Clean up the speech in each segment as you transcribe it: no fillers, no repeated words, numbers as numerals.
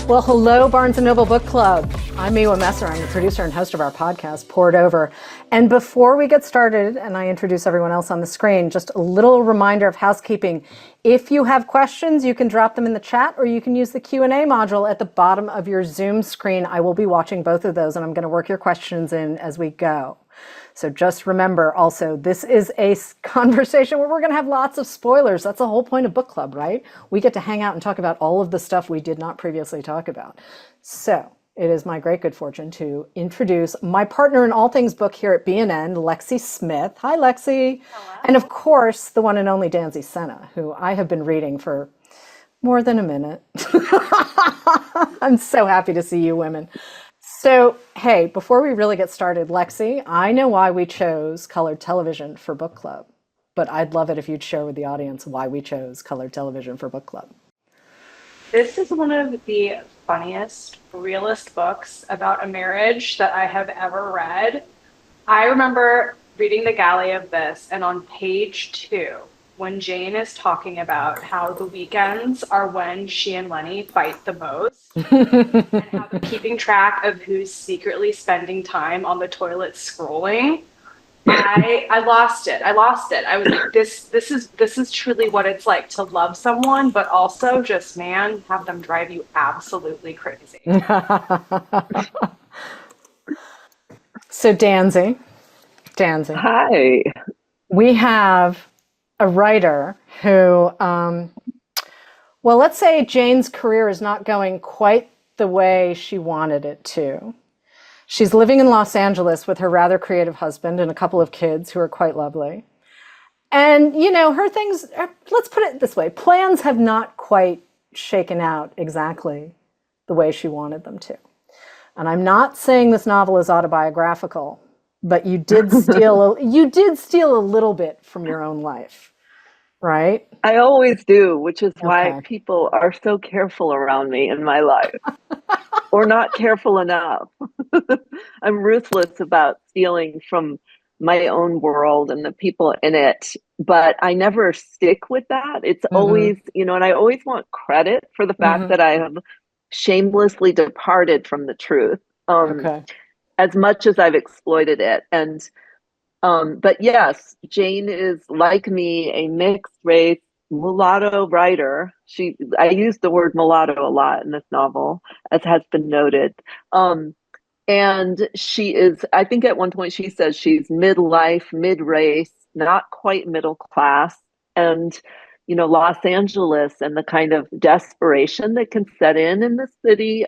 Well, hello, Barnes & Noble Book Club. I'm Miwa Messer. I'm the producer and host of our podcast, Poured Over. And before we get started, and I introduce everyone else on the screen, just a little reminder of housekeeping. If you have questions, you can drop them in the chat, or you can use the Q&A module at the bottom of your Zoom screen. I will be watching both of those, and I'm going to work your questions in as we go. So just remember also, this is a conversation where we're going to have lots of spoilers. That's the whole point of book club, right? We get to hang out and talk about all of the stuff we did not previously talk about. So it is my great good fortune to introduce my partner in all things book here at B&N, Lexie Smyth. Hi, Lexie. Hello. And of course, the one and only Danzy Senna, who I have been reading for more than a minute. I'm so happy to see you women. So, hey, before we really get started, Lexie, I know why we chose colored television for book club, but I'd love it if you'd share with the audience why we chose colored television for book club. This is one of the funniest realist books about a marriage that I have ever read. I remember reading the galley of this, and on page 2, when Jane is talking about how the weekends are when she and Lenny fight the most, and how they're keeping track of who's secretly spending time on the toilet scrolling. I lost it. I was like, this is truly what it's like to love someone, but also just, man, have them drive you absolutely crazy. So Danzy, Hi. we have a writer who, well, let's say Jane's career is not going quite the way she wanted it to. She's living in Los Angeles with her rather creative husband and a couple of kids who are quite lovely. And, you know, her things, let's put it this way, plans have not quite shaken out exactly the way she wanted them to. And I'm not saying this novel is autobiographical, but you did steal a little bit from your own life, right? I always do, which is why Okay. people are so careful around me in my life, or not careful enough. I'm ruthless about stealing from my own world and the people in it, but I never stick with that. It's always, and I always want credit for the fact that I have shamelessly departed from the truth, Okay. as much as I've exploited it. But yes, Jane is, like me, a mixed race mulatto writer. I use the word mulatto a lot in this novel, as has been noted. And she is, I think at one point she says she's midlife, mid-race, not quite middle class. And, Los Angeles and the kind of desperation that can set in the city,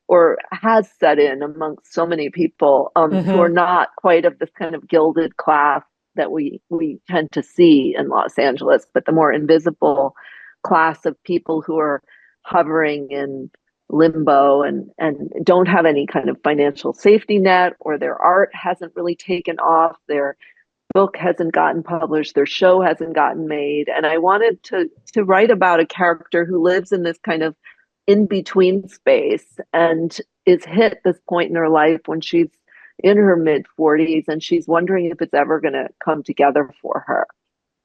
or has set in amongst so many people, who are not quite of this kind of gilded class that we tend to see in Los Angeles, but the more invisible class of people who are hovering in limbo and don't have any kind of financial safety net, or their art hasn't really taken off, their book hasn't gotten published, their show hasn't gotten made. And I wanted to write about a character who lives in this kind of in between space and is hit this point in her life when she's in her mid 40s and she's wondering if it's ever going to come together for her.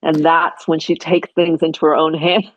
And that's when she takes things into her own hands.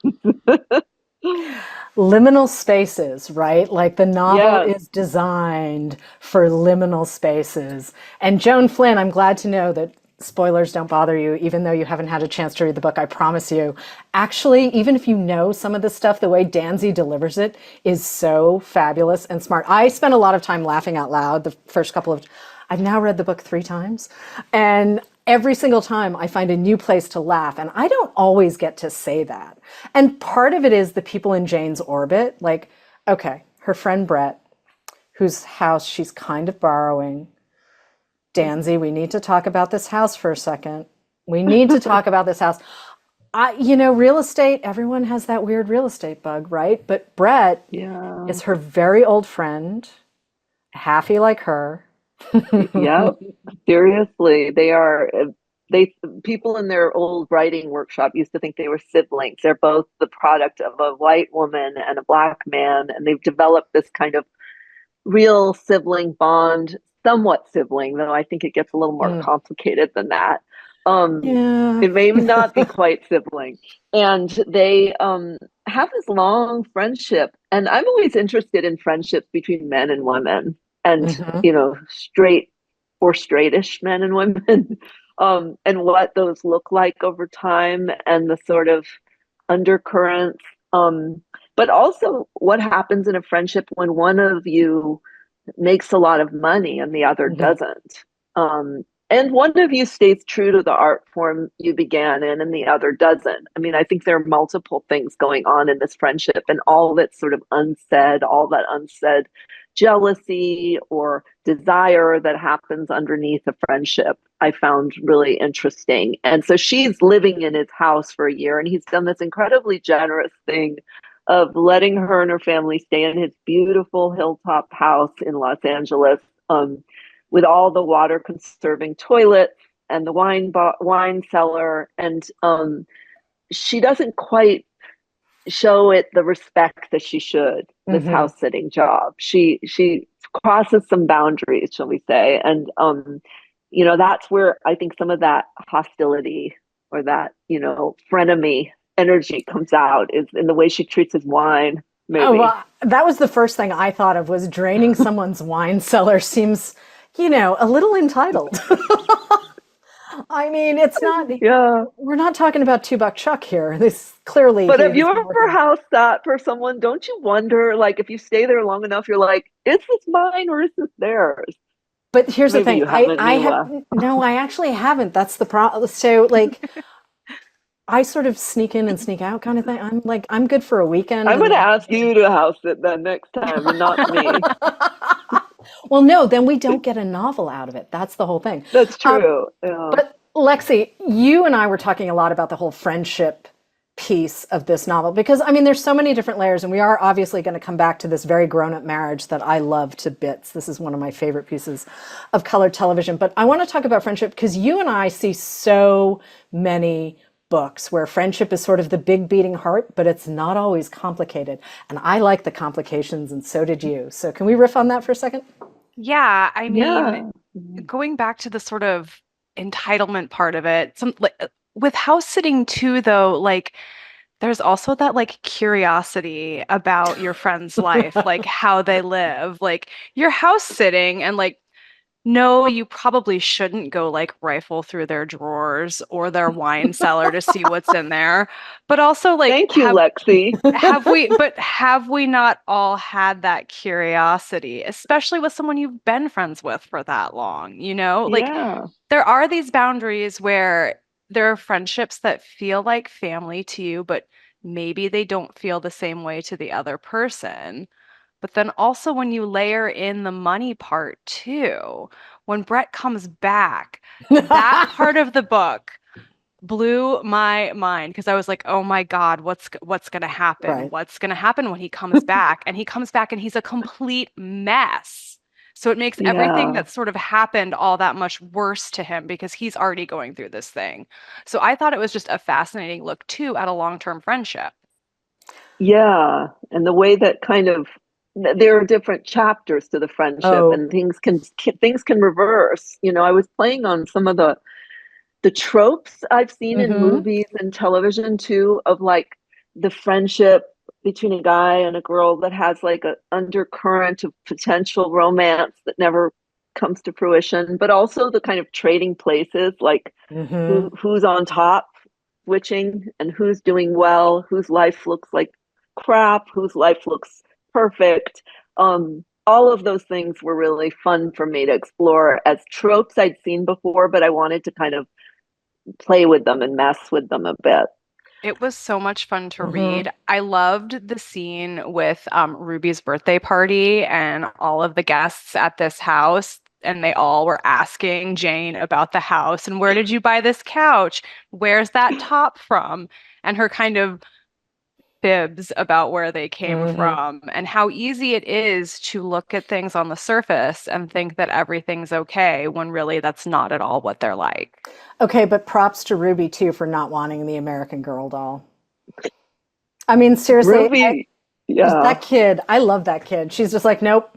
Liminal spaces, right? Like the novel Yes. is designed for liminal spaces. And Joan Flynn, I'm glad to know that spoilers don't bother you, even though you haven't had a chance to read the book, I promise you. Actually, even if you know some of the stuff, the way Danzy delivers it is so fabulous and smart. I spent a lot of time laughing out loud the first couple of, I've now read the book 3 times, and every single time I find a new place to laugh, and I don't always get to say that. And part of it is the people in Jane's orbit, like, okay, her friend Brett, whose house she's kind of borrowing. Danzy, we need to talk about this house for a second. We need to talk about this house. Real estate, everyone has that weird real estate bug, right? But Brett is her very old friend, halfy like her. Yep. Seriously, people in their old writing workshop used to think they were siblings. They're both the product of a white woman and a black man, and they've developed this kind of real sibling bond, somewhat sibling, though I think it gets a little more complicated than that. Yeah. It may not be quite sibling. And they have this long friendship. And I'm always interested in friendships between men and women and, Hmm. you know, straight or straightish men and women, and what those look like over time and the sort of undercurrents. But also what happens in a friendship when one of you makes a lot of money and the other Hmm. doesn't. And one of you stays true to the art form you began in and the other doesn't. I mean, I think there are multiple things going on in this friendship and all that's sort of unsaid, all that unsaid jealousy or desire that happens underneath a friendship, I found really interesting. And so she's living in his house for a year, and he's done this incredibly generous thing of letting her and her family stay in his beautiful hilltop house in Los Angeles, with all the water conserving toilets and the wine cellar. And she doesn't quite show it the respect that she should, this Hmm. house sitting job. She crosses some boundaries, shall we say. And you know, that's where I think some of that hostility or that, you know, frenemy energy comes out, is in the way she treats his wine, Oh, maybe. well, that was the first thing I thought of was draining someone's wine cellar seems, a little entitled. I mean, it's not, Yeah. we're not talking about $2 Chuck here. This clearly But he have has you been ever working. house sat for someone? Don't you wonder, like, if you stay there long enough, you're like, is this mine or is this theirs? But here's the Maybe thing. you I haven't, I have Miwa. no, I actually haven't. That's the problem. So like I sort of sneak in and sneak out kind of thing. I'm like I'm good for a weekend I'm and going to then ask you to house it then next time and not me. well, no, then we don't get a novel out of it. That's the whole thing. That's Um, true. Yeah. but Lexi, you and I were talking a lot about the whole friendship piece of this novel because I mean there's so many different layers and we are obviously going to come back to this very grown-up marriage that I love to bits. This is one of my favorite pieces of colored television, but I want to talk about friendship because you and I see so many books where friendship is sort of the big beating heart, but it's not always complicated. And I like the complications and so did you. So can we riff on that for a second? Yeah, I mean, Yeah. going back to the sort of entitlement part of it, some like with house sitting too, though, like there's also that like curiosity about your friend's life, like how they live. Like you're house sitting and like no, you probably shouldn't go like rifle through their drawers or their wine cellar to see what's in there. But also like Thank you, Lexi. have we not all had that curiosity, especially with someone you've been friends with for that long, you know? Like Yeah. there are these boundaries where there are friendships that feel like family to you, but maybe they don't feel the same way to the other person. But then also when you layer in the money part too, when Brett comes back, that part of the book blew my mind because I was like, "Oh my God, what's going to happen? Right. What's going to happen when he comes back?" And he comes back and he's a complete mess. So it makes everything Yeah. that sort of happened all that much worse to him because he's already going through this thing. So I thought it was just a fascinating look too at a long-term friendship. Yeah. And the way that kind of there are different chapters to the friendship Oh. and things can reverse. You know, I was playing on some of the tropes I've seen in Mm-hmm. movies and television too, of like the friendship between a guy and a girl that has like a undercurrent of potential romance that never comes to fruition, but also the kind of trading places, like Mm-hmm. who's on top, switching, and who's doing well, whose life looks like crap, whose life looks perfect. All of those things were really fun for me to explore as tropes I'd seen before, but I wanted to kind of play with them and mess with them a bit. It was so much fun to Mm-hmm. read. I loved the scene with Ruby's birthday party and all of the guests at this house. And they all were asking Jane about the house and where did you buy this couch? Where's that top from? And her kind of fibs about where they came Mm-hmm. from and how easy it is to look at things on the surface and think that everything's okay when really that's not at all what they're like. Okay, but props to Ruby too for not wanting the American Girl doll. I mean, seriously, Ruby, just yeah, that kid, I love that kid. She's just like, nope,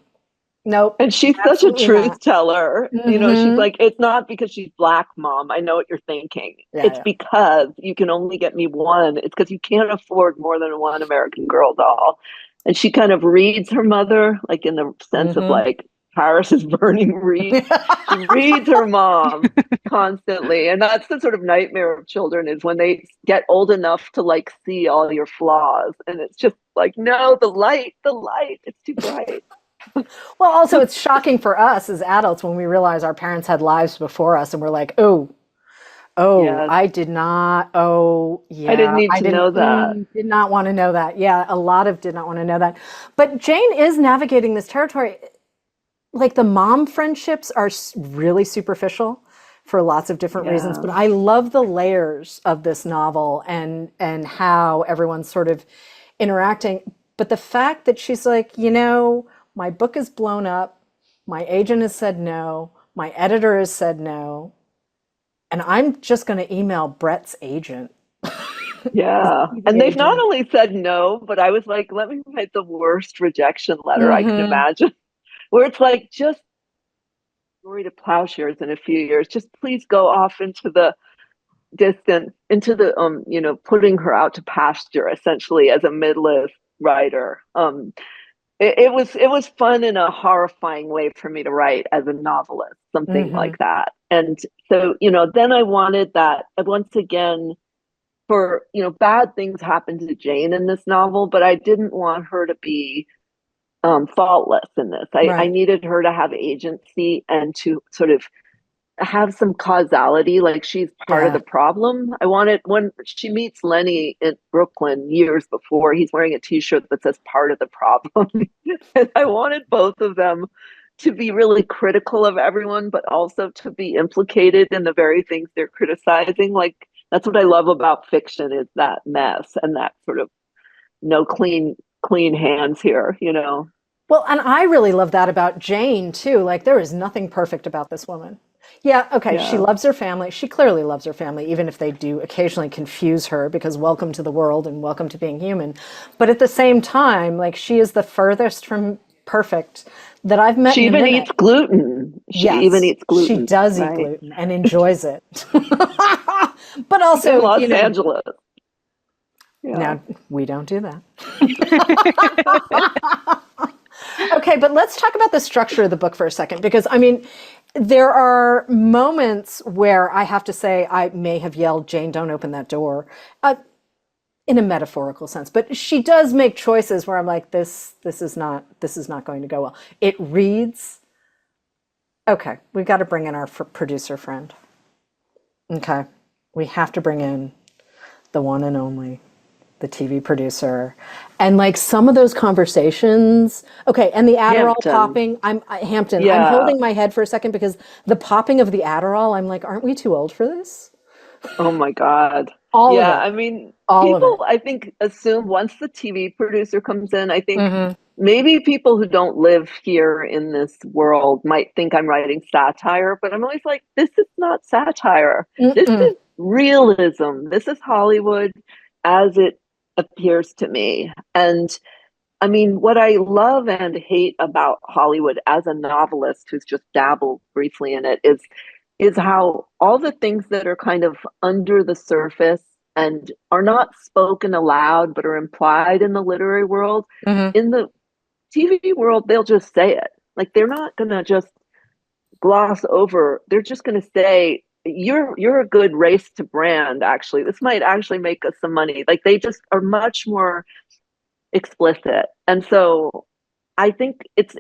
Nope. And she's such a Absolutely truth not. teller. You know, she's Mm-hmm. like, it's not because she's Black, Mom. I know what you're thinking. Yeah, It's yeah. because you can only get me one. It's because you can't afford more than one American Girl doll. And she kind of reads her mother, like in the sense of Mm-hmm. like Paris is burning read. She reads her mom constantly. And that's the sort of nightmare of children, is when they get old enough to like see all your flaws. And it's just like, no, the light, it's too bright. Well, also, it's shocking for us as adults when we realize our parents had lives before us and we're like, oh, Yes. I did not. Oh, I didn't yeah, need I to know that. did not want to know that. Yeah, a lot of did not want to know that. But Jane is navigating this territory. Like the mom friendships are really superficial for lots of different reasons, but Yeah. I love the layers of this novel and how everyone's sort of interacting. But the fact that she's like, my book is blown up, my agent has said no, my editor has said no, and I'm just going to email Brett's agent. Yeah. TV And they've not agent. only said no, but I was like, let me write the worst rejection letter I can Mm-hmm. imagine, where it's like, just story to plowshares in a few years. Just please go off into the distance, into the, putting her out to pasture essentially as a midlist writer. It was fun in a horrifying way for me to write as a novelist, something Mm-hmm. like that. And so, then I wanted that once again, for bad things happen to Jane in this novel, but I didn't want her to be faultless in this. I Right. needed her to have agency and to sort of have some causality, like she's part of Yeah. the problem. I wanted, when she meets Lenny in Brooklyn years before, he's wearing a t-shirt that says part of the problem. And I wanted both of them to be really critical of everyone, but also to be implicated in the very things they're criticizing. Like, that's what I love about fiction, is that mess and that sort of no clean hands here. Well, and I really love that about Jane too. Like, there is nothing perfect about this woman. Yeah, okay, she Yeah. loves her family. She clearly loves her family, even if they do occasionally confuse her, because welcome to the world and welcome to being human. But at the same time, like, she is the furthest from perfect that I've met She in a even minute. eats gluten. She even Yes, eats she gluten, does eat right? gluten and enjoys it. But In also, Los Angeles. Yeah. now we don't do that. Okay, but let's talk about the structure of the book for a second, because I mean, there are moments where I have to say I may have yelled, "Jane, don't open that door," in a metaphorical sense. But she does make choices where I'm like, this is not going to go well. It reads, okay, we've got to bring in our producer friend. Okay, we have to bring in the one and only, the TV producer. And like some of those conversations, okay, and the Adderall Hampton. popping, Hampton, I'm Yeah. holding my head for a second because the popping of the Adderall, I'm like, aren't we too old for this? Oh my God. All of Yeah. it, I mean, all of it. people, I think, assume once the TV producer comes in, I think Mm-hmm. maybe people who don't live here in this world might think I'm writing satire, but I'm always like, this is not satire. This Mm-mm. is realism. This is Hollywood as it appears to me. And I mean, what I love and hate about Hollywood as a novelist who's just dabbled briefly in it is how all the things that are kind of under the surface and are not spoken aloud but are implied in the literary world, Mm-hmm. in the TV world, they'll just say it. Like, they're not going to just gloss over. They're just going to say, you're a good race to brand, actually. This might actually make us some money. Like, they just are much more explicit. And so I think it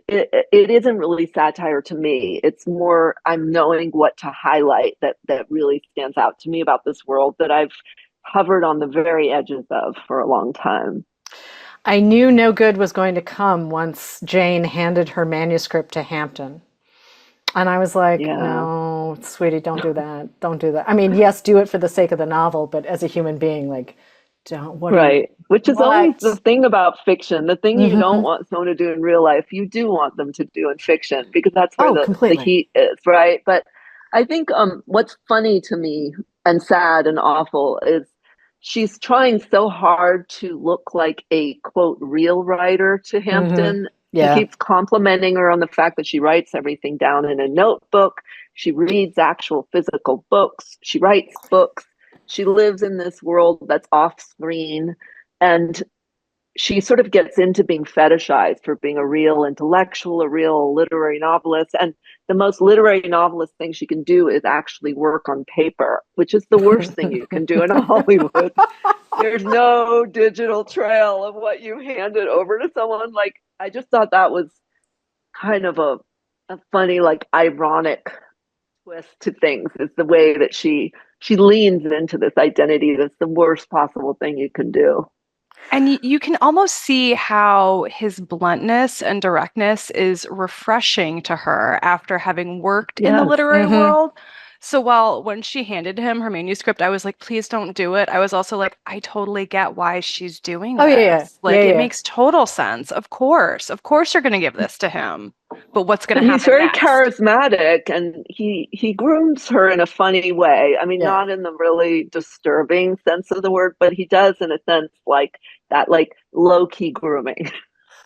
isn't really satire to me. It's more, I'm knowing what to highlight that really stands out to me about this world that I've hovered on the very edges of for a long time. I knew no good was going to come once Jane handed her manuscript to Hampton. And I was like, Yeah. no, sweetie, don't do that. Don't do that. I mean, yes, do it for the sake of the novel, but as a human being, like, don't, what are you, Right. Which is always what? the thing about fiction. The thing you don't Mm-hmm. want someone to do in real life, you do want them to do in fiction, because that's where Oh, the completely. heat is, right? But I think what's funny to me and sad and awful is she's trying so hard to look like a quote real writer to Mm-hmm. Hampton, He Yeah. keeps complimenting her on the fact that she writes everything down in a notebook. She reads actual physical books. She writes books. She lives in this world that's off screen. And she sort of gets into being fetishized for being a real intellectual, a real literary novelist. And the most literary novelist thing she can do is actually work on paper, which is the worst thing you can do in Hollywood. There's no digital trail of what you handed over to someone. Like, I just thought that was kind of a funny, like, ironic twist to things, is the way that she leans into this identity that's the worst possible thing you can do. And you can almost see how his bluntness and directness is refreshing to her after having worked in the Yes. literary Hmm. world. So while when she handed him her manuscript, I was like, please don't do it. I was also like, I totally get why she's doing Oh, yeah, yeah, this. yeah, Like, it yeah. makes total sense. Of course. Of course you're going to give this to him. But what's going But to he's happen very next? charismatic, and he grooms her in a funny way. I mean, Yeah. not in the really disturbing sense of the word, but he does in a sense like that, like low key grooming,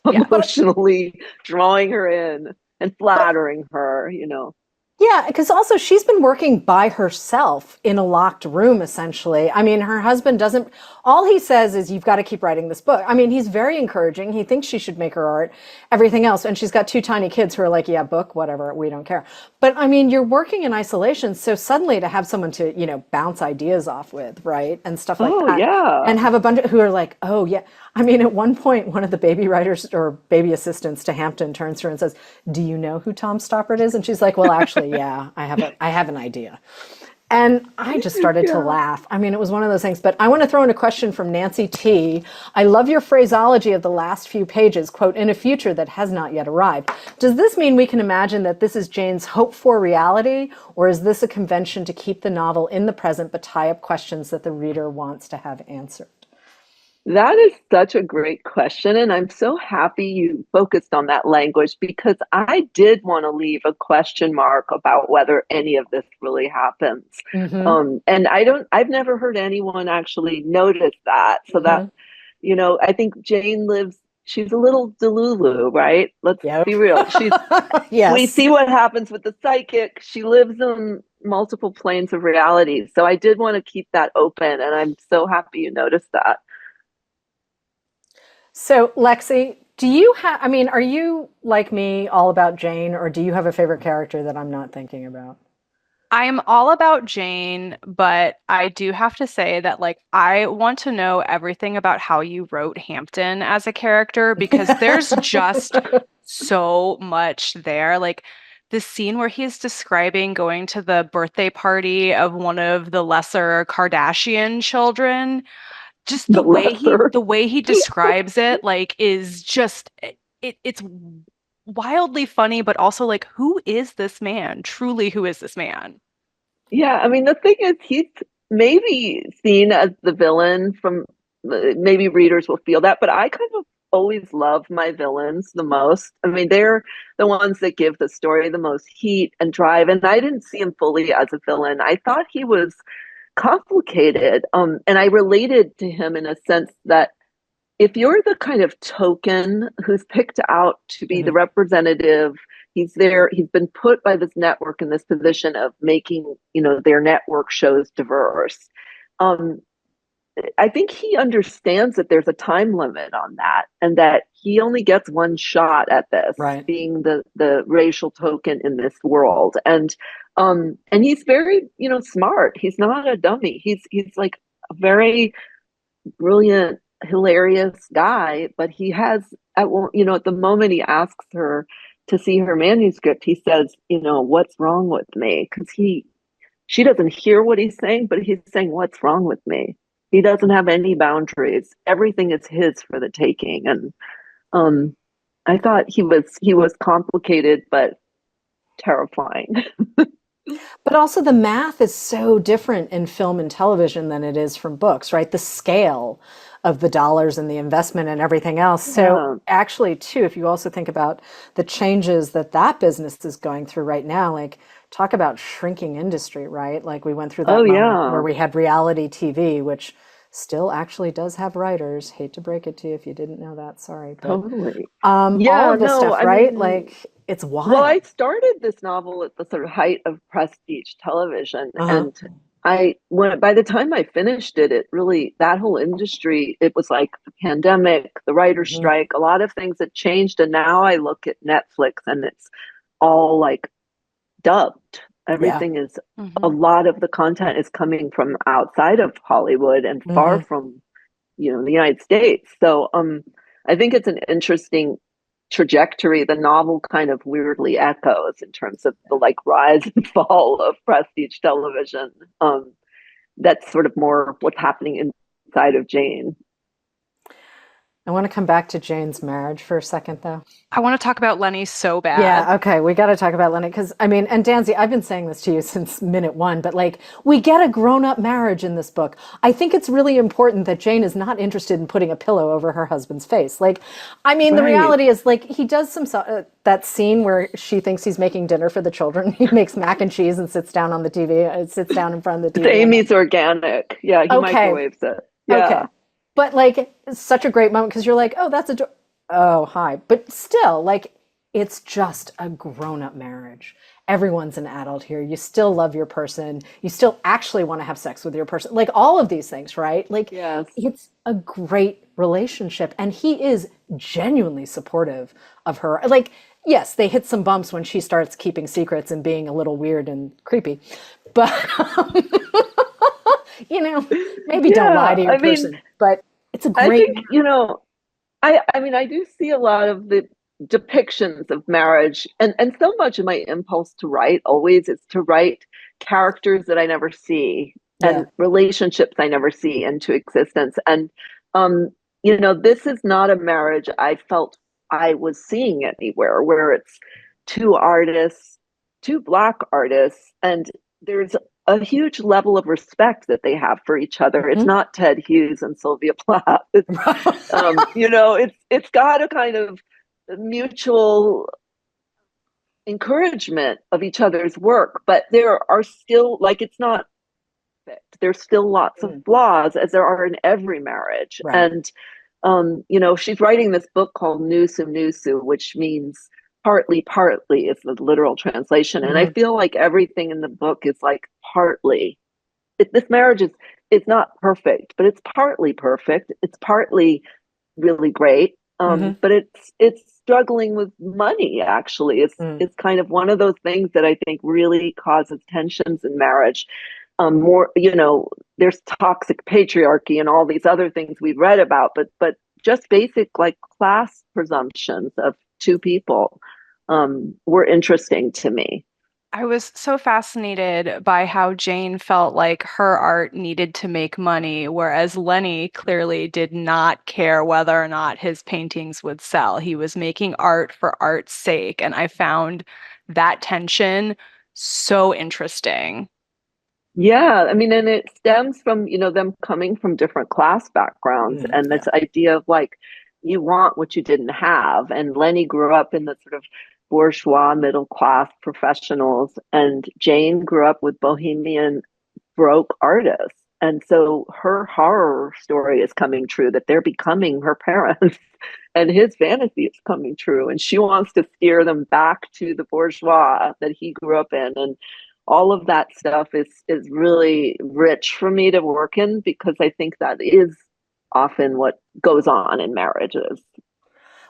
Yeah. But emotionally drawing her in and flattering her, you know. yeah, because also she's been working by herself in a locked room, essentially. I mean, her husband doesn't, all he says is, you've got to keep writing this book. I mean, he's very encouraging. He thinks she should make her art, everything else. And she's got two tiny kids who are like, yeah, book, whatever, we don't care. But I mean, you're working in isolation. So suddenly to have someone to, bounce ideas off with, right? And stuff like Oh that. yeah. And have a bunch of who are like, oh, yeah. I mean, at one point, one of the baby writers or baby assistants to Hampton turns to her and says, do you know who Tom Stoppard is? And she's like, well, actually, yeah, I have an idea. And I just started to Yeah. laugh. I mean, it was one of those things. But I want to throw in a question from Nancy T. I love your phraseology of the last few pages, quote, in a future that has not yet arrived. Does this mean we can imagine that this is Jane's hope for reality, or is this a convention to keep the novel in the present but tie up questions that the reader wants to have answered? That is such a great question. And I'm so happy you focused on that language, because I did want to leave a question mark about whether any of this really happens. Mm-hmm. And I've never heard anyone actually notice that. So that, Mm-hmm. I think Jane she's a little delulu, right? Let's Yep. be real. We Yes. see what happens with the psychic. She lives on multiple planes of reality. So I did want to keep that open. And I'm so happy you noticed that. So, Lexie, do you have, I mean, are you like me all about Jane, or do you have a favorite character that I'm not thinking about? I'm all about Jane, but I do have to say that, like, I want to know everything about how you wrote Hampton as a character, because there's just so much there. Like, the scene where he's describing going to the birthday party of one of the lesser Kardashian children, just The lesser. the way he describes it, like, is just it's wildly funny, but also like, who is this man? Truly, who is this man? Yeah, I mean, the thing is, he's maybe seen as the villain from, maybe readers will feel that, but I kind of always love my villains the most. I mean, they're the ones that give the story the most heat and drive. And I didn't see him fully as a villain. I thought he was complicated. And I related to him in a sense that if you're the kind of token who's picked out to be the Mhm. representative, he's there, he's been put by this network in this position of making, their network shows diverse. Um, I think he understands that there's a time limit on that, and that he only gets one shot at this, Right. being the racial token in this world. And he's very, smart. He's not a dummy. He's like a very brilliant, hilarious guy, but he has at the moment he asks her to see her manuscript, he says, what's wrong with me? Because she doesn't hear what he's saying, but he's saying, what's wrong with me? He doesn't have any boundaries. Everything is his for the taking. And um I thought he was complicated but terrifying. But also, the math is so different in film and television than it is from books, right? The scale of the dollars and the investment and everything else. So, Yeah. actually, too, if you also think about the changes that that business is going through right now, like, talk about shrinking industry, right? Like, we went through Oh that moment where yeah. we had reality TV, which still actually does have writers. Hate to break it to you if you didn't know that. Sorry, but Totally. all Yeah, of this no, stuff, I right? mean, Like it's well, I wild. started this novel at the sort of height of prestige television, Uh-huh. and by the time I finished it, it really that whole industry, it was like the pandemic, the writer's Mhm. strike, a lot of things had changed, and now I look at Netflix and it's all like dubbed. Yeah. Everything is a Mhm. lot of the content is coming from outside of Hollywood and far Hmm. from the United States. So I think it's an interesting trajectory the novel kind of weirdly echoes in terms of the like rise and fall of prestige television. That's sort of more what's happening inside of Jane. I want to come back to Jane's marriage for a second, though. I want to talk about Lenny so bad. Yeah, okay, we got to talk about Lenny because I mean, and Danzy, I've been saying this to you since minute one, but like, we get a grown-up marriage in this book. I think it's really important that Jane is not interested in putting a pillow over her husband's face. Like, I mean, the Right. reality is, like, he does that scene where she thinks he's making dinner for the children. He makes mac and cheese and sits down on the TV, sits down in front of the It's TV. Amy's organic. Yeah, he Okay, microwaves it. okay, Yeah. but like, it's such a great moment because you're like, oh, that's oh, hi, but still, like, it's just a grown-up marriage. Everyone's an adult here. You still love your person. You still actually want to have sex with your person. Like all of these things, right? Like Yes. it's a great relationship. And he is genuinely supportive of her. Like, yes, they hit some bumps when she starts keeping secrets and being a little weird and creepy. But, you know, maybe don't lie Yeah. to your I mean, person. But it's a I great think, I mean, I do see a lot of the depictions of marriage, and so much of my impulse to write always is to write characters that I never see yeah. and relationships I never see into existence. And this is not a marriage I felt I was seeing anywhere where it's two artists, two Black artists, and there's a huge level of respect that they have for each other. It's Mhm. not Ted Hughes and Sylvia Plath. It's got a kind of mutual encouragement of each other's work, but there are still like it's not perfect. There's still lots of Mm, flaws, as there are in every marriage. right. And she's writing this book called Nusu Nusu, which means partly is the literal translation. And I Hmm. feel like everything in the book is like partly. This marriage is it's not perfect, but it's partly perfect. It's partly really great. Hmm. But it's struggling with money. Actually, Mm. it's kind of one of those things that I think really causes tensions in marriage. More, there's toxic patriarchy and all these other things we've read about, but just basic like class presumptions of two people were interesting to me. I was so fascinated by how Jane felt like her art needed to make money, whereas Lenny clearly did not care whether or not his paintings would sell. He was making art for art's sake. And I found that tension so interesting. Yeah, I mean, and it stems from, them coming from different class backgrounds Mm, and yeah. this idea of like, you want what you didn't have. And Lenny grew up in the sort of bourgeois middle class professionals, and Jane grew up with bohemian broke artists. And so her horror story is coming true that they're becoming her parents and his fantasy is coming true. And she wants to steer them back to the bourgeois that he grew up in. And all of that stuff is really rich for me to work in because I think that is often what goes on in marriages.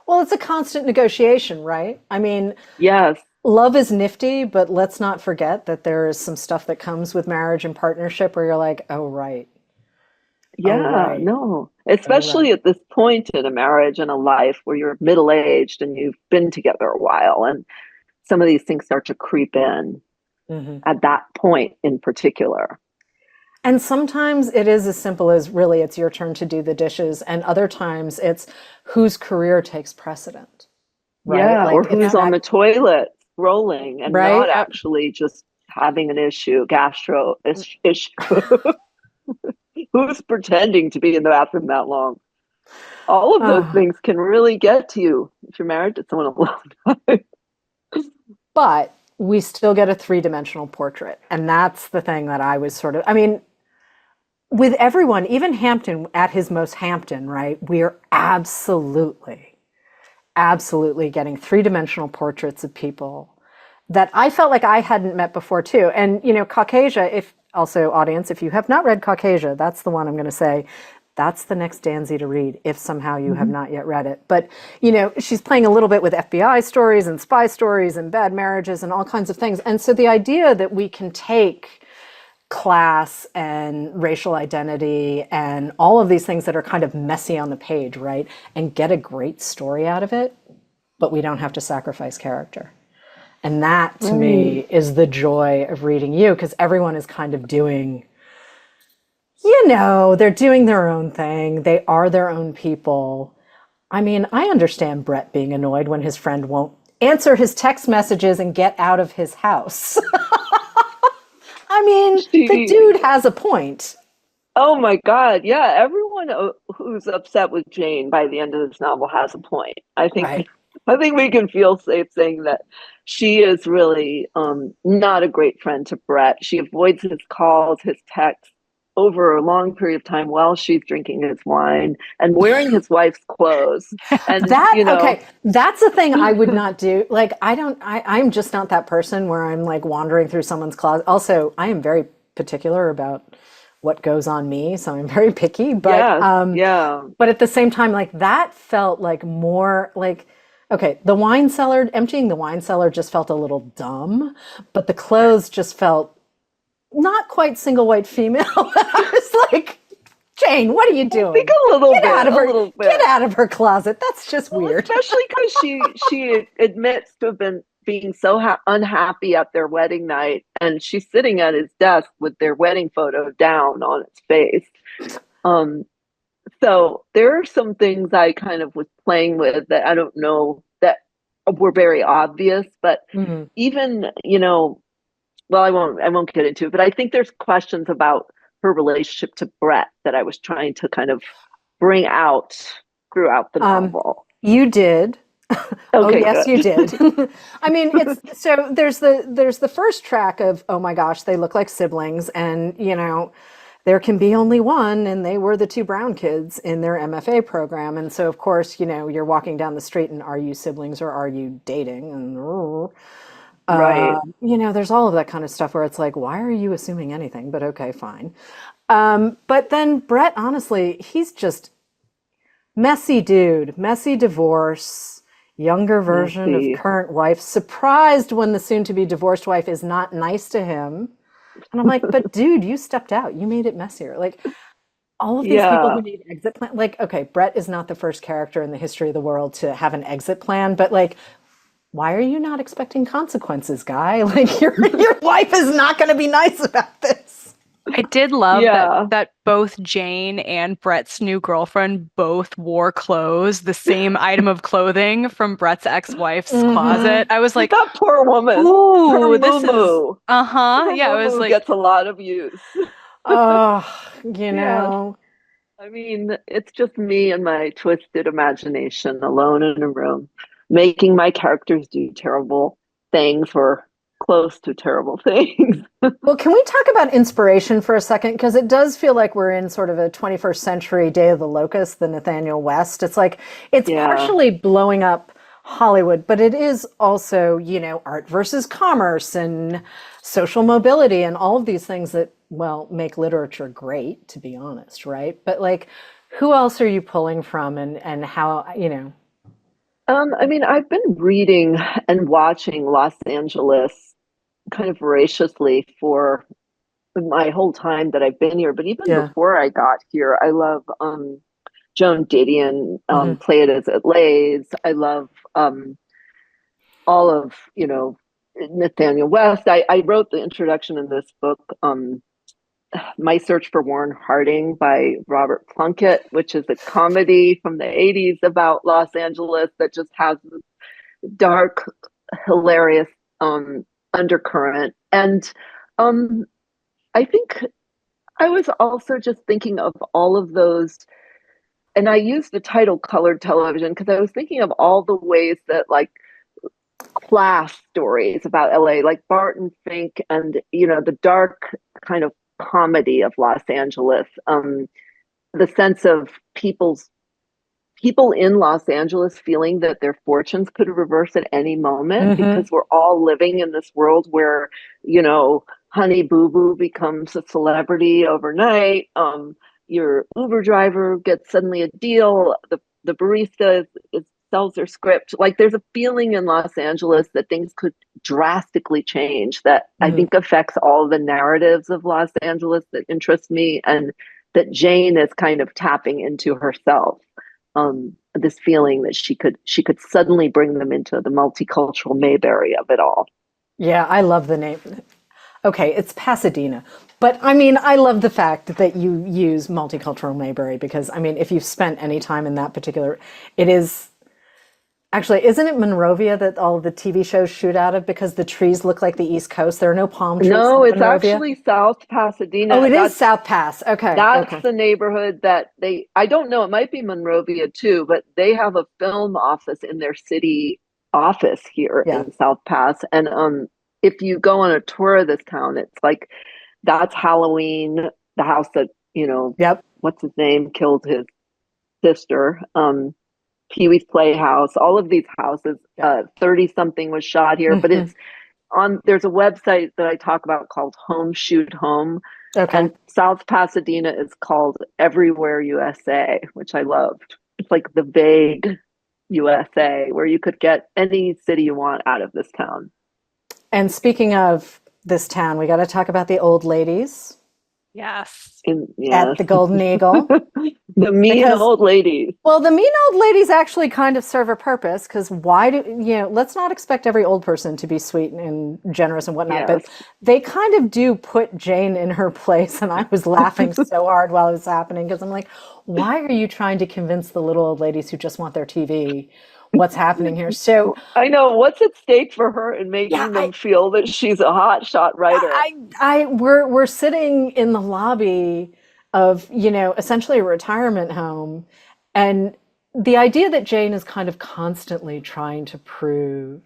Well, it's a constant negotiation, right? I mean, Yes. love is nifty, but let's not forget that there is some stuff that comes with marriage and partnership where you're like, oh, right. Oh, Yeah, right. no. Oh, right. Especially at this point in a marriage and a life where you're middle aged and you've been together a while, and some of these things start to creep in Hmm. at that point in particular. And sometimes it is as simple as really it's your turn to do the dishes, and other times it's whose career takes precedent, right? Yeah, or Like it's who's Yep. on that, the toilet rolling and not right? Yep. actually just having an issue, issue. Who's pretending to be in the bathroom that long? All of those Uh, things can really get to you if you're married to someone a long time. but we still get a three-dimensional portrait. And that's the thing that I was sort of, I mean, with everyone, even Hampton at his most Hampton, right? We are absolutely getting three-dimensional portraits of people that I felt like I hadn't met before too. And Caucasia, if also audience, if you have not read Caucasia, that's the one I'm going to say. That's the next Danzy to read if somehow you have not yet read it. But, she's playing a little bit with FBI stories and spy stories and bad marriages and all kinds of things. And so the idea that we can take class and racial identity and all of these things that are kind of messy on the page, right? And get a great story out of it, but we don't have to sacrifice character. And that to me is the joy of reading you, because everyone is kind of doing, they're doing their own thing. They are their own people. I mean, I understand Brett being annoyed when his friend won't answer his text messages and get out of his house. I mean, the dude has a point. Oh my God. Yeah. Everyone who's upset with Jane by the end of this novel has a point. I think we can feel safe saying that she is really not a great friend to Brett. She avoids his calls, his texts over a long period of time while she's drinking his wine and wearing his wife's clothes. And okay, that's the thing I would not do. Like, I'm just not that person where I'm like wandering through someone's closet. Also, I am very particular about what goes on me, so I'm very picky. But but at the same time, like that felt like more like, okay, emptying the wine cellar just felt a little dumb, but the clothes just felt not quite single white female. I was like, Jane, what are you doing? Think a little bit. Get out of her closet. That's just weird. Especially because she admits to have been being so unhappy at their wedding night, and she's sitting at his desk with their wedding photo down on its face. So there are some things I kind of was playing with that I don't know that were very obvious, but even well, I won't get into it, but I think there's questions about her relationship to Brett that I was trying to kind of bring out throughout the novel. You did. Okay, yes, good. you did. I mean, it's so there's the first track of, oh my gosh, they look like siblings, and there can be only one, and they were the two brown kids in their MFA program. And so of course, you're walking down the street and are you siblings or are you dating? And right. There's all of that kind of stuff where it's like, why are you assuming anything? But okay, fine. But then Brett, honestly, he's just messy dude, messy divorce, younger version of current wife, surprised when the soon-to-be divorced wife is not nice to him. And I'm like, but dude, you stepped out. You made it messier. Like, all of these people who need exit plan, like, okay, Brett is not the first character in the history of the world to have an exit plan, but like, why are you not expecting consequences, guy? Like, your wife is not going to be nice about this. I did love that both Jane and Brett's new girlfriend both wore clothes, the same item of clothing from Brett's ex-wife's closet. I was like, that poor woman. Ooh, this is Yeah, it was like gets a lot of use. I mean, it's just me and my twisted imagination alone in a room, making my characters do terrible things or close to terrible things. Well, can we talk about inspiration for a second? Because it does feel like we're in sort of a 21st century Day of the Locust, the Nathaniel West. It's like, it's partially blowing up Hollywood, but it is also, art versus commerce and social mobility and all of these things that, well, make literature great, to be honest, right? But like, who else are you pulling from and how, I mean, I've been reading and watching Los Angeles kind of voraciously for my whole time that I've been here. But even before I got here, I love Joan Didion, Play It As It Lays. I love all of, Nathaniel West. I wrote the introduction in this book, My Search for Warren Harding by Robert Plunkett, which is a comedy from the 80s about Los Angeles that just has this dark, hilarious undercurrent. And I think I was also just thinking of all of those, and I used the title Colored Television because I was thinking of all the ways that like class stories about LA, like Barton Fink and, the dark kind of comedy of Los Angeles. The sense of people in Los Angeles feeling that their fortunes could reverse at any moment because we're all living in this world where, Honey Boo Boo becomes a celebrity overnight. Your Uber driver gets suddenly a deal. The barista sells their script. Like there's a feeling in Los Angeles that things could drastically change that I think affects all the narratives of Los Angeles that interest me, and that Jane is kind of tapping into herself. This feeling that she could suddenly bring them into the multicultural Mayberry of it all. Yeah, I love the name. Okay, it's Pasadena. But I mean, I love the fact that you use multicultural Mayberry because, I mean, if you've spent any time in that particular, it is actually, isn't it Monrovia that all of the TV shows shoot out of because the trees look like the East Coast? There are no palm trees No, in it's Monrovia. actually South Pasadena. Oh, it is South Pass. Okay. That's Okay. the neighborhood that I don't know, it might be Monrovia too, but they have a film office in their city office here Yeah. in South Pass. And if you go on a tour of this town, it's like that's Halloween, the house that, Yep. what's his name, killed his sister. Pee-wee's Playhouse, all of these houses, 30 something was shot here, but it's there's a website that I talk about called Home Shoot Home. Okay. And South Pasadena is called Everywhere USA, which I loved. It's like the vague USA where you could get any city you want out of this town. And speaking of this town, we got to talk about the old ladies Yes. at the Golden Eagle. The mean old ladies. Well, the mean old ladies actually kind of serve a purpose because let's not expect every old person to be sweet and generous and whatnot, but they kind of do put Jane in her place. And I was laughing so hard while it was happening because I'm like, why are you trying to convince the little old ladies who just want their TV what's happening here? So I know what's at stake for her in making them feel that she's a hotshot writer. We're sitting in the lobby of, essentially a retirement home. And the idea that Jane is kind of constantly trying to prove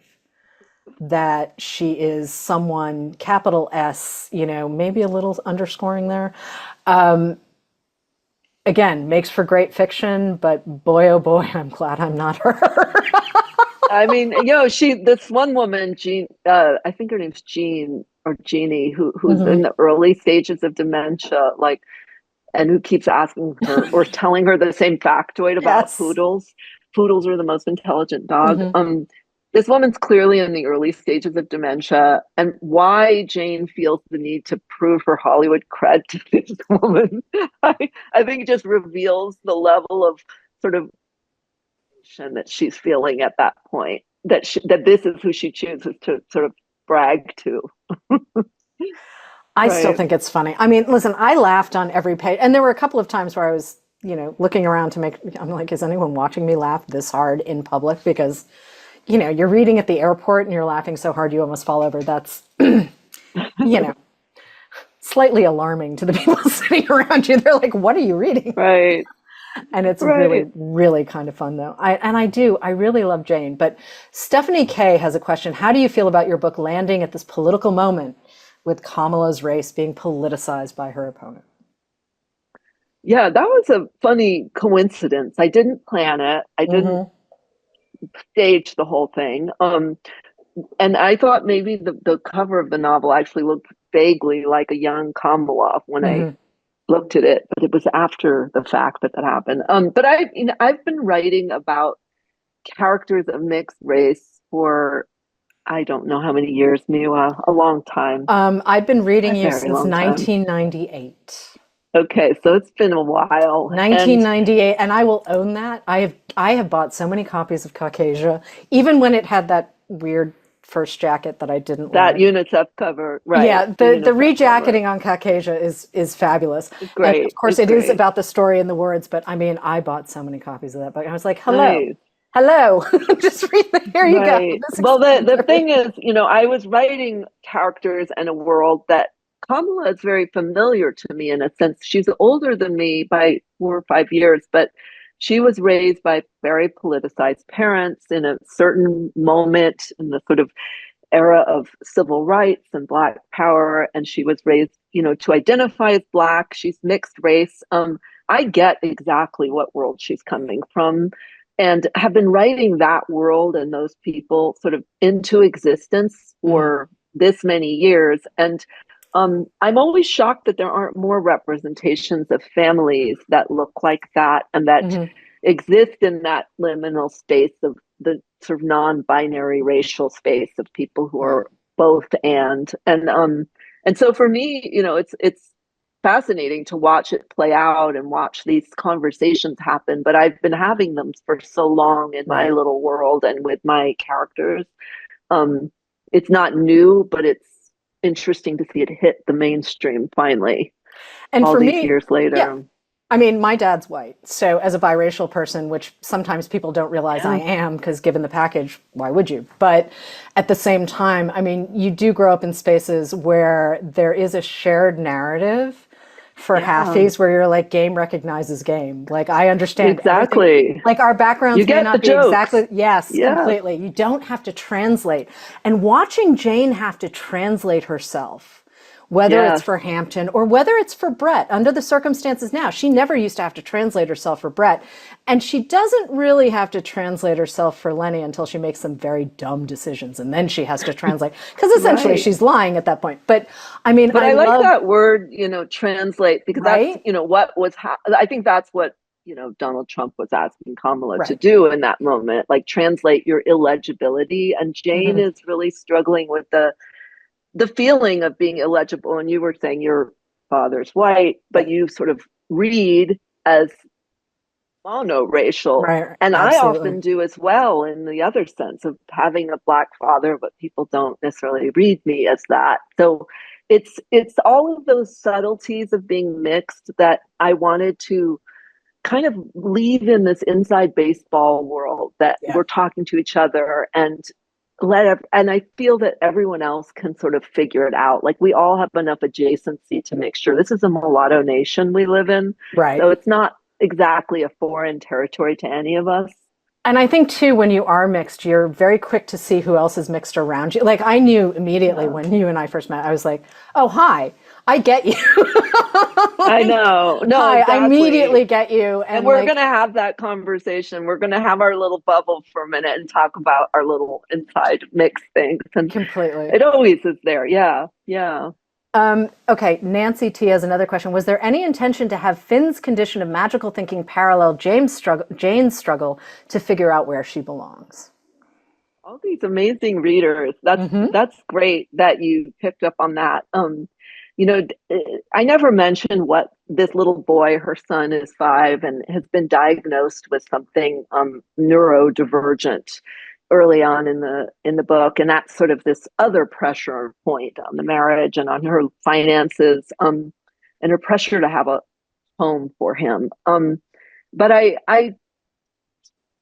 that she is someone, capital S, maybe a little underscoring there. Again, makes for great fiction, but boy, oh boy, I'm glad I'm not her. I mean, this one woman, Jean, I think her name's Jean or Jeannie, who's in the early stages of dementia, and who keeps asking her or telling her the same factoid about poodles. Poodles are the most intelligent dog. This woman's clearly in the early stages of dementia, and why Jane feels the need to prove her Hollywood cred to this woman, I think it just reveals the level of sort of that she's feeling at that point, that this is who she chooses to sort of brag to. I still think it's funny. I mean, listen, I laughed on every page. And there were a couple of times where I was, looking around I'm like, is anyone watching me laugh this hard in public? Because, you're reading at the airport and you're laughing so hard you almost fall over. That's, slightly alarming to the people sitting around you. They're like, what are you reading? Right. And it's really, really kind of fun, though. I really love Jane. But Stephanie K has a question. How do you feel about your book landing at this political moment with Kamala's race being politicized by her opponent? Yeah, that was a funny coincidence. I didn't plan it. I didn't stage the whole thing. And I thought maybe the cover of the novel actually looked vaguely like a young Kamala when I looked at it, but it was after the fact that happened. But I've been writing about characters of mixed race for I don't know how many years, Miwa, a long time. I've been reading you since 1998. Okay, so it's been a while. 1998, and I will own that. I have bought so many copies of Caucasia, even when it had that weird first jacket that I didn't that like. UNICEF cover, right? Yeah, the rejacketing on Caucasia is fabulous. It's great. And of course, it is about the story and the words, but I mean, I bought so many copies of that book. I was like, hello. Nice. Hello, just read the, here you go. Well, the thing is, I was writing characters and a world that Kamala is very familiar to me in a sense. She's older than me by 4 or 5 years, but she was raised by very politicized parents in a certain moment in the sort of era of civil rights and Black power, and she was raised, to identify as Black. She's mixed race. I get exactly what world she's coming from, and have been writing that world and those people sort of into existence for this many years. And I'm always shocked that there aren't more representations of families that look like that and that exist in that liminal space of the sort of non-binary racial space of people who are both and so for me, it's fascinating to watch it play out and watch these conversations happen. But I've been having them for so long in my little world and with my characters. It's not new, but it's interesting to see it hit the mainstream finally. And all for these me, years later. Yeah. I mean, my dad's white. So as a biracial person, which sometimes people don't realize I am, because given the package, why would you? But at the same time, I mean, you do grow up in spaces where there is a shared narrative for halfies where you're like, game recognizes game. Like, I understand everything. Like, our backgrounds may not be exactly, completely. You don't have to translate. And watching Jane have to translate herself, whether it's for Hampton or whether it's for Brett, under the circumstances now. She never used to have to translate herself for Brett. And she doesn't really have to translate herself for Lenny until she makes some very dumb decisions. And then she has to translate, because essentially she's lying at that point. But I mean, I like that word, translate, because that's, what was, I think that's what, Donald Trump was asking Kamala to do in that moment, like translate your illegibility. And Jane is really struggling with the feeling of being illegible. And you were saying your father's white, but you sort of read as monoracial. And I often do as well, in the other sense of having a Black father, but people don't necessarily read me as that. So it's all of those subtleties of being mixed that I wanted to kind of leave in this inside baseball world, that we're talking to each other and and I feel that everyone else can sort of figure it out. Like, we all have enough adjacency to make sure this is a mulatto nation we live in. So it's not exactly a foreign territory to any of us. And I think too, when you are mixed, you're very quick to see who else is mixed around you. Like, I knew immediately when you and I first met, I was like, oh, hi, I get you. I know. No, hi, exactly. I immediately get you. And we're going to have that conversation. We're going to have our little bubble for a minute and talk about our little inside mixed things. And completely. It always is there. Yeah. Yeah. Okay, Nancy T has another question. Was there any intention to have Finn's condition of magical thinking parallel Jane's struggle to figure out where she belongs? All these amazing readers. That's great that you picked up on that. I never mentioned what this little boy, her son is 5 and has been diagnosed with something neurodivergent early on in the book, and that's sort of this other pressure point on the marriage and on her finances, and her pressure to have a home for him. But I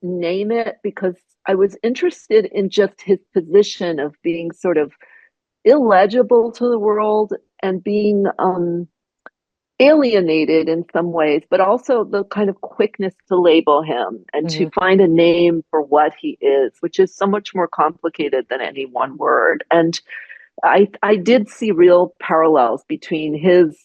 name it because I was interested in just his position of being sort of illegible to the world and being alienated in some ways, but also the kind of quickness to label him and to find a name for what he is, which is so much more complicated than any one word. And I did see real parallels between his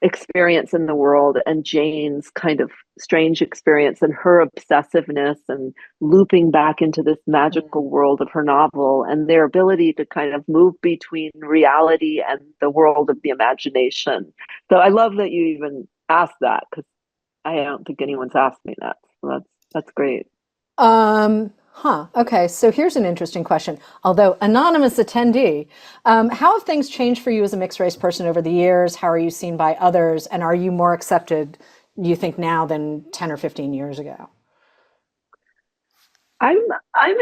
experience in the world and Jane's kind of strange experience and her obsessiveness and looping back into this magical world of her novel, and their ability to kind of move between reality and the world of the imagination. So I love that you even asked that, because I don't think anyone's asked me that. So that's great. Okay, so here's an interesting question. Although anonymous attendee, how have things changed for you as a mixed race person over the years? How are you seen by others? And are you more accepted, you think, now than 10 or 15 years ago? I'm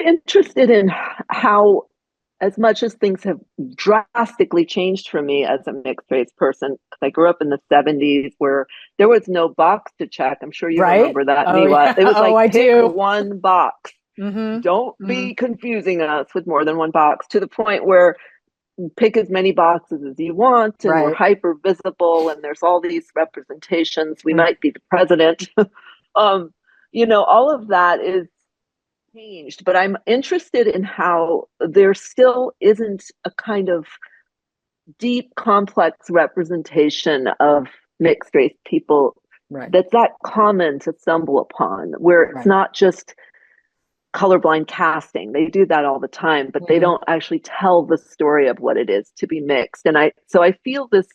interested in how, as much as things have drastically changed for me as a mixed race person, because I grew up in the 70s where there was no box to check. I'm sure you remember that, Miwa. It was like, pick one box. Don't be confusing us with more than one box, to the point where pick as many boxes as you want, and we're hyper visible, and there's all these representations. We might be the president. All of that is changed, but I'm interested in how there still isn't a kind of deep, complex representation of mixed race people Right. that's that common to stumble upon, where it's Right. not just colorblind casting. They do that all the time, but they don't actually tell the story of what it is to be mixed. And I feel this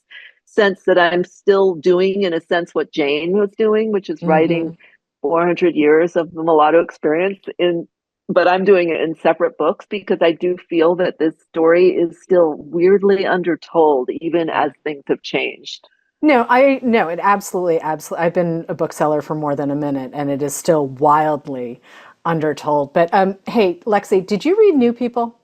sense that I'm still doing, in a sense, what Jane was doing, which is writing 400 years of the mulatto experience in, but I'm doing it in separate books because I do feel that this story is still weirdly undertold, even as things have changed. No, it absolutely, absolutely. I've been a bookseller for more than a minute, and it is still wildly undertold. But hey, Lexie, did you read New People?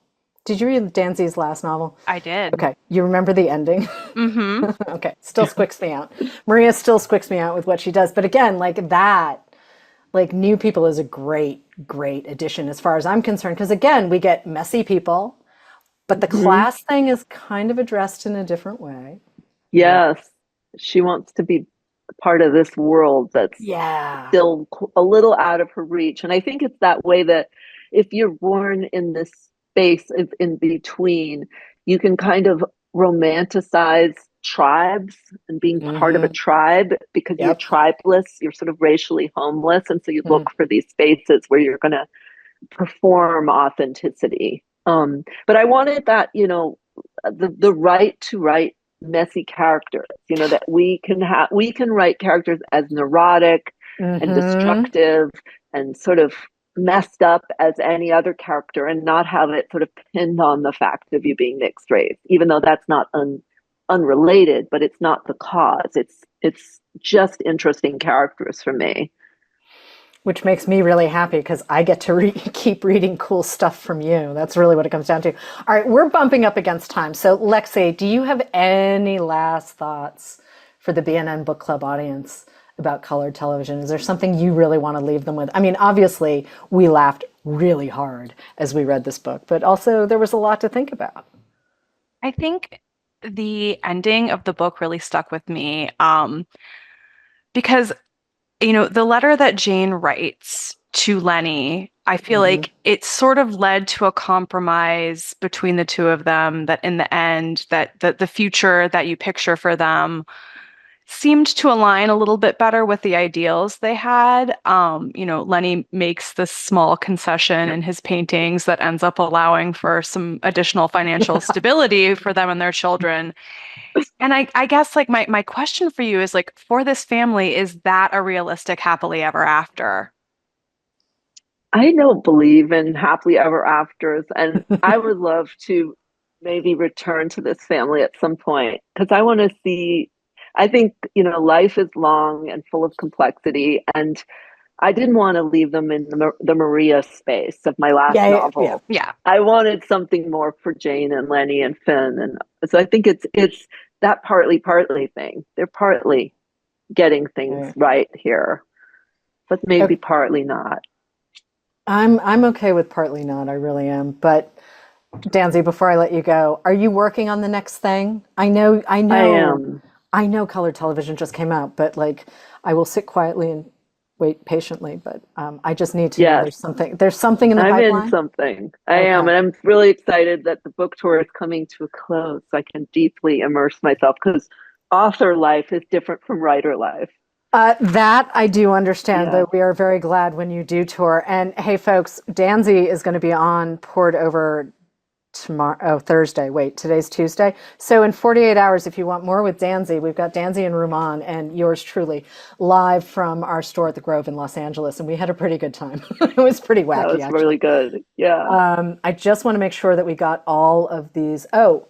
Did you read Danzy's last novel? I did. Okay, you remember the ending? Mm-hmm. Okay, still squicks me out. Maria still squicks me out with what she does. But again, like that, like New People is a great, great addition as far as I'm concerned. Because again, we get messy people, but the class thing is kind of addressed in a different way. Yes, she wants to be part of this world that's Yeah. still a little out of her reach. And I think it's that way that if you're born in this space in between, you can kind of romanticize tribes and being part of a tribe because you're Yep. tribeless, you're sort of racially homeless. And so you look for these spaces where you're going to perform authenticity. But I wanted that, the right to write messy characters, that we can write characters as neurotic and destructive and sort of messed up as any other character and not have it sort of pinned on the fact of you being mixed race, even though that's not unrelated, but it's not the cause. It's just interesting characters for me. Which makes me really happy because I get to keep reading cool stuff from you. That's really what it comes down to. All right, we're bumping up against time. So, Lexie, do you have any last thoughts for the B&N Book Club audience about colored television? Is there something you really want to leave them with? I mean, obviously, we laughed really hard as we read this book, but also there was a lot to think about. I think the ending of the book really stuck with me because the letter that Jane writes to Lenny, I feel like it sort of led to a compromise between the two of them that in the end, that the future that you picture for them seemed to align a little bit better with the ideals they had. Lenny makes this small concession in his paintings that ends up allowing for some additional financial stability for them and their children. And I guess like my question for you is like, for this family, is that a realistic happily ever after? I don't believe in happily ever afters, and I would love to maybe return to this family at some point because I want to see. I think, life is long and full of complexity, and I didn't want to leave them in the Maria space of my last Yeah. novel. Yeah. I wanted something more for Jane and Lenny and Finn, and so I think it's that partly thing. They're partly getting things right here, but maybe partly not. I'm okay with partly not. I really am. But Danzy, before I let you go, are you working on the next thing? I am. Color television just came out, but like I will sit quietly and wait patiently. But I just need to know Yes. there's something in the I'm pipeline. in something. I am. And I'm really excited that the book tour is coming to a close so I can deeply immerse myself because author life is different from writer life. That I do understand, Yeah. though we are very glad when you do tour. And hey, folks, Danzy is going to be on Poured Over Thursday. Wait, today's Tuesday. So in 48 hours, if you want more with Danzy, we've got Danzy and Ruman and yours truly live from our store at the Grove in Los Angeles. And we had a pretty good time. It was pretty wacky, That was actually. really good. Yeah. I just want to make sure that we got all of these. Oh,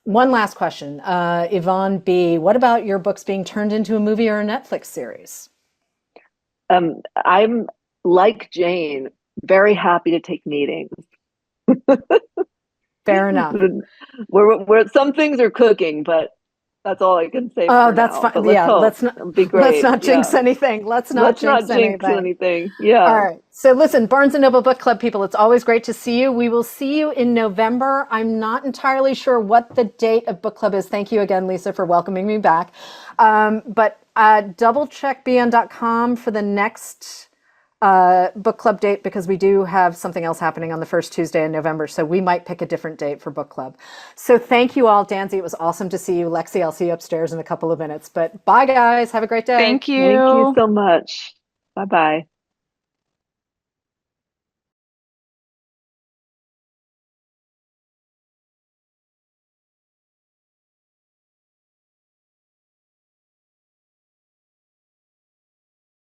one last question. Yvonne B., what about your books being turned into a movie or a Netflix series? I'm like Jane, very happy to take meetings. Fair enough. Where some things are cooking, but that's all I can say. Oh, for that's now. fine. But Yeah, let's hope. It'll be great. let's not jinx anything. Let's not jinx anything. Yeah. All right. So listen, Barnes and Noble Book Club people, it's always great to see you. We will see you in November. I'm not entirely sure what the date of book club is. Thank you again, Lisa, for welcoming me back. But double check bn.com for the next book club date because we do have something else happening on the first Tuesday in November. So we might pick a different date for book club. So thank you all, Danzy. It was awesome to see you. Lexie, I'll see you upstairs in a couple of minutes. But bye, guys. Have a great day. Thank Thank you you. so much. Bye bye.